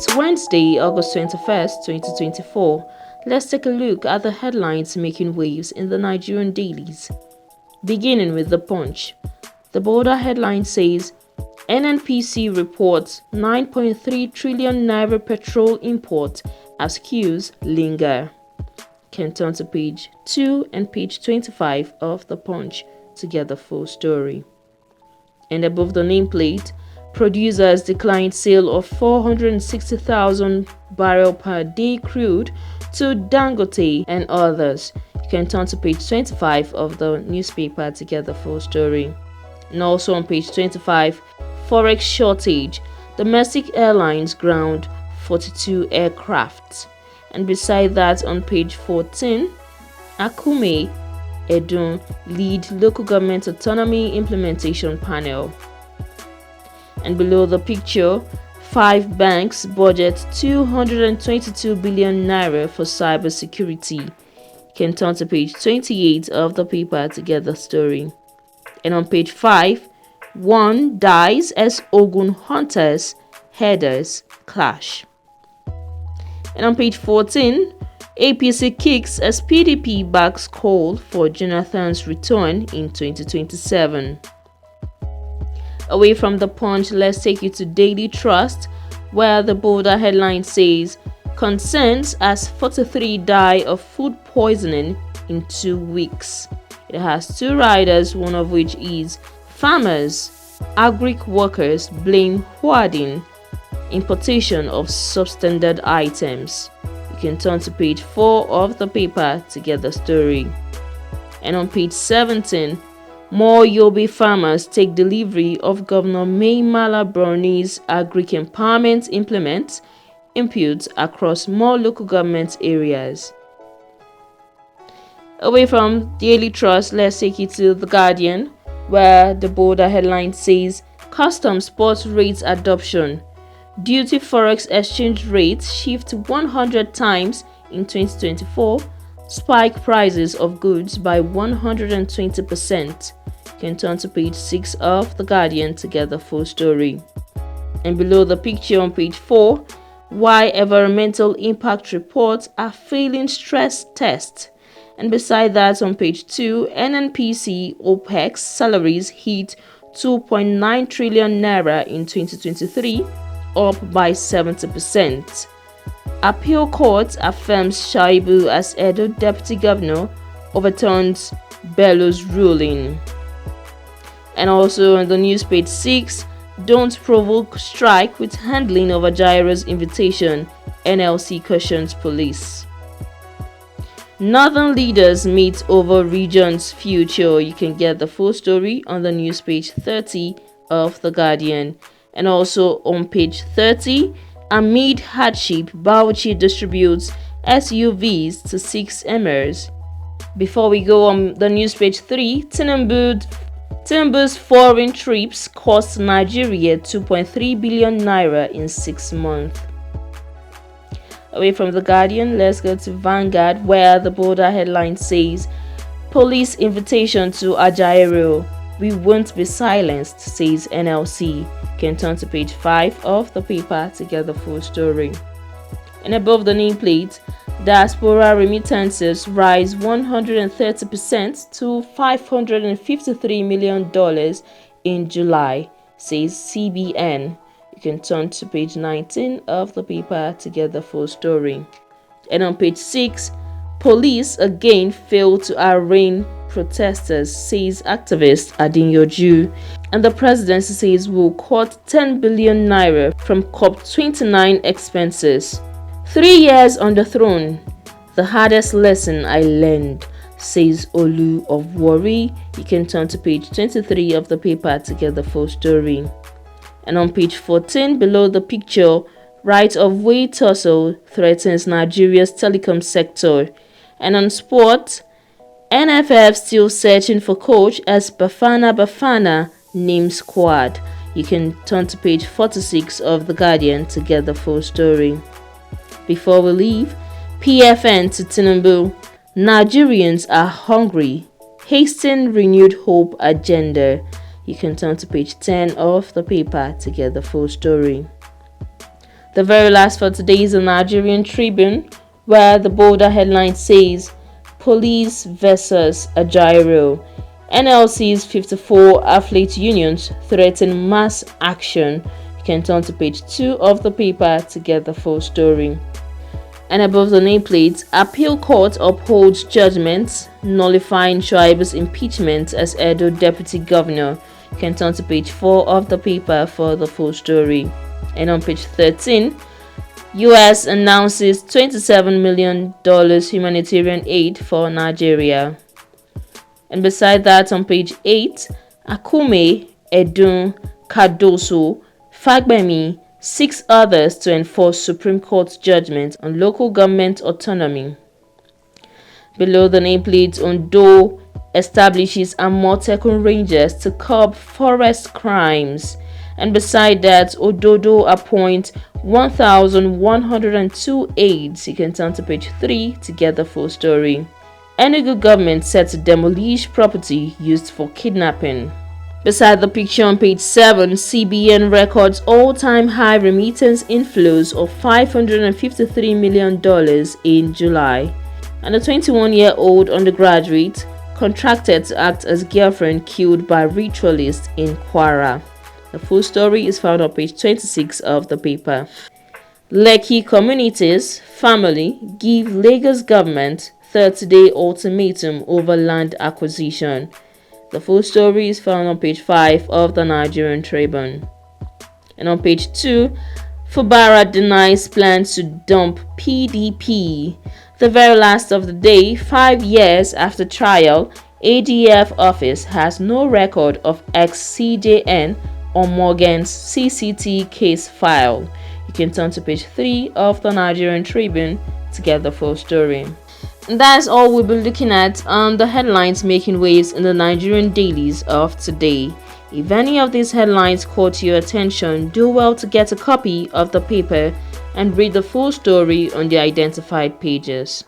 It's Wednesday, August 21st, 2024. Let's take a look at the headlines making waves in the Nigerian dailies. Beginning with The Punch. The border headline says, NNPC reports 9.3 trillion naira petrol import as queues linger. Can turn to page 2 and page 25 of The Punch to get the full story. And above the nameplate, producers declined sale of 460,000 barrel per day crude to Dangote and others. You can turn to page 25 of the newspaper to get the full story. And also on page 25, Forex shortage. Domestic airlines ground 42 aircrafts. And beside that, on page 14, Akume Edun lead local government autonomy implementation panel. And below the picture, 5 banks budget 222 billion naira for cybersecurity. You can turn to page 28 of the paper to get the story. And on page 5, one dies as Ogun hunters headers clash. And on page 14, APC kicks as PDP backs call for Jonathan's return in 2027. Away from The Punch, let's take you to Daily Trust, where the border headline says, concerns as 43 die of food poisoning in 2 weeks. It has 2 riders, one of which is farmers. Agric workers blame hoarding importation of substandard items. You can turn to page 4 of the paper to get the story. And on page 17, more Yobe farmers take delivery of Governor Maimala Brownie's Agric Empowerment imputes across more local government areas. Away from Daily Trust, let's take you to The Guardian, where the border headline says, Customs spot rates adoption. Duty forex exchange rates shift 100 times in 2024, spike prices of goods by 120%. You can turn to page 6 of The Guardian to get the full story. And below the picture on page 4, why environmental impact reports are failing stress test. And beside that on page 2, NNPC OPEX salaries hit 2.9 trillion naira in 2023, up by 70%. Appeal Court affirms Shaibu as Edo Deputy Governor, overturns Bello's ruling. And also on the news page 6, don't provoke strike with handling of Ajairo's invitation, NLC cautions police. Northern leaders meet over region's future. You can get the full story on the news page 30 of The Guardian. And also on page 30, amid hardship, Bauchi distributes SUVs to 6 emirs. Before we go on the news page 3, Tinubu's foreign trips cost Nigeria 2.3 billion naira in 6 months. Away from The Guardian, let's go to Vanguard, where the border headline says, police invitation to Ajaero. We won't be silenced, says NLC. Can turn to page 5 of the paper to get the full story. And above the nameplate, diaspora remittances rise 130% to $553 million in July, says CBN. You can turn to page 19 of the paper to get the full story. And on page 6, police again fail to arraign protesters, says activist Adinyoju. And the presidency says we'll cut 10 billion naira from COP29 expenses. 3 years on the throne, the hardest lesson I learned, says Olu of Warri. You can turn to page 23 of the paper to get the full story. And on page 14, below the picture, right of way tussle threatens Nigeria's telecom sector. And on sport, NFF still searching for coach as Bafana names squad. You can turn to page 46 of The Guardian to get the full story. Before we leave, PFN to Tinubu, Nigerians are hungry, hasten renewed hope agenda. You can turn to page 10 of the paper to get the full story. The very last for today is the Nigerian Tribune, where the bolder headline says, Police versus Ajaero. NLC's 54 athlete unions threaten mass action. You can turn to page 2 of the paper to get the full story. And above the nameplate, Appeal Court upholds judgments nullifying Shuaibu's impeachment as Edo Deputy Governor. You can turn to page 4 of the paper for the full story. And on page 13, US announces $27 million humanitarian aid for Nigeria. And beside that, on page 8, Akume, Edun, Cardoso, Fagbemi, 6 others to enforce Supreme Court judgment on local government autonomy. Below the nameplate, Ondo establishes Amotekun Rangers to curb forest crimes. And beside that, Ododo appoints 1,102 aides. You can turn to page 3 to get the full story. Enugu government set to demolish property used for kidnapping. Beside the picture on page 7, CBN records all-time high remittance inflows of $553 million in July. And a 21-year-old undergraduate contracted to act as girlfriend killed by ritualists in Kwara. The full story is found on page 26 of the paper. Lekki communities, family give Lagos government 30-day ultimatum over land acquisition. The full story is found on page 5 of the Nigerian Tribune. And on page 2, Fubara denies plans to dump PDP. The very last of the day, 5 years after trial, ADF office has no record of ex-CJN or Morgan's CCT case file. You can turn to page 3 of the Nigerian Tribune to get the full story. That's all we'll be looking at on the headlines making waves in the Nigerian dailies of today. If any of these headlines caught your attention, do well to get a copy of the paper and read the full story on the identified pages.